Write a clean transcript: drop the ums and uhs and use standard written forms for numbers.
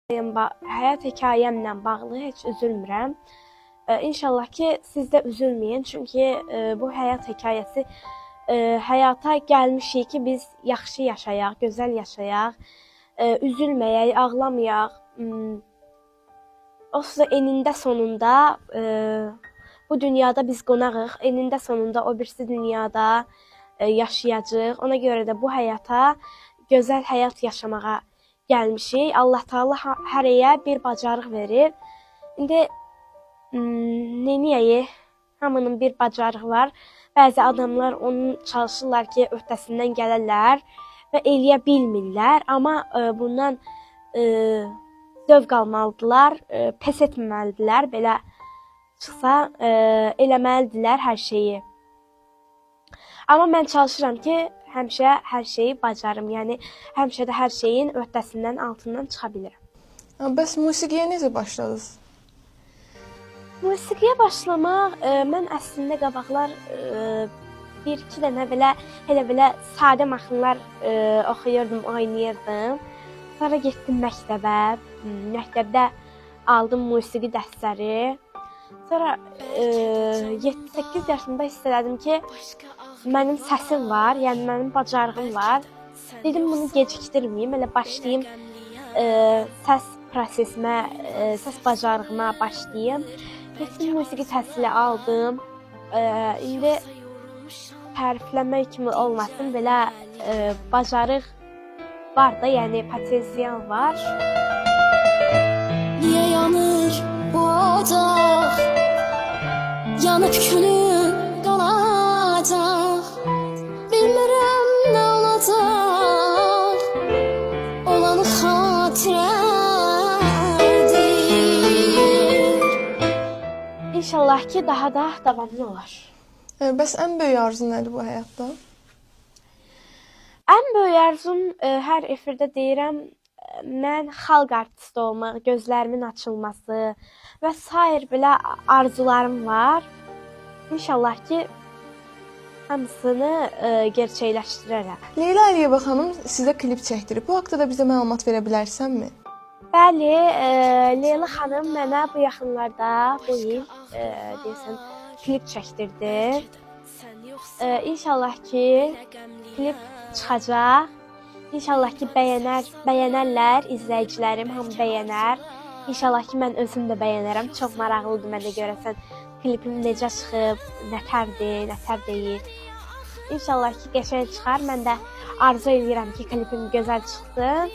Həyat hekayəmlə bağlı heç üzülmürəm. İnşallah ki, siz də üzülməyin. Çünki bu həyat hekayəsi həyata gəlmişik ki, biz yaxşı yaşayaq, gözəl yaşayaq, üzülməyək, ağlamayaq. Olsa enində sonunda bu dünyada biz qonağıq. Enində sonunda o birisi dünyada yaşayacağıq. Ona görə də bu həyata gözəl həyat yaşamağa gəlmişik. Allah Taala hərəyə bir bacarıq verir. İndi neyniyək? Hamının bir bacarığı var. Bəzi adamlar onun çalışırlar ki, öhdəsindən gələrlər və eləyə bilmirlər. Amma bundan zövq almalıdırlar, pes etməməlidirlər. Belə çıxsa eləməlidirlər hər şeyi. Amma mən çalışıram ki, həmişə hər şeyi bacarım. Yəni həmişə də hər şeyin öhdəsindən, altından çıxa bilirəm. Bəs musiqiyə necə başladınız? Musiqiyə başlamaq mən əslində qabaqlar bir-iki dənə belə sadə mahnılar oxuyurdum, oynayırdım. Sonra getdim məktəbə. Məktəbdə aldım musiqi dərsləri. Sonra 7-8 yaşımda hiss elədim ki, mənim səsim var, yəni mənim bacarığım var. Dedim bunu gecikdirməyim, elə başlayım səs prosesimə, səs bacarığıma başlayım. Getdim musiqi təhsili aldım. İndi tərifləmək kimi olmasın, belə bacarıq var da, yəni potensial var. Niyə yanır bu ocaq? Yanıb külün qalacaq. Bilmirəm nə olacaq. Olanı xatirədir. İnşallah ki, daha da davamlı olar. Bəs ən böyük arzun nədir bu həyatda? Ən böyük arzum, hər efirdə deyirəm, mən xalq artisti olmaq, gözlərimin açılması və sair belə arzularım var. İnşallah ki, hamısını gerçəkləşdirərəm. Leyla Əliyeva xanım sizə klip çəkdirib. Bu haqqda da bizə məlumat verə bilərsənmi? Bəli, Leyla xanım mənə bu yaxınlarda, bu il deyəsən, klip çəkdirdi. İnşallah ki, klip çıxacaq. İnşallah ki, bəyənərlər, izləyicilərim hamı bəyənər. İnşallah ki, mən özüm də bəyənərəm. Çox maraqlıdır mənə görəsən klipim necə çıxıb, nətərdir, nətər deyil. İnşallah ki, qəşəng çıxar. Mən də arzu edirəm ki, klipim gözəl çıxsın.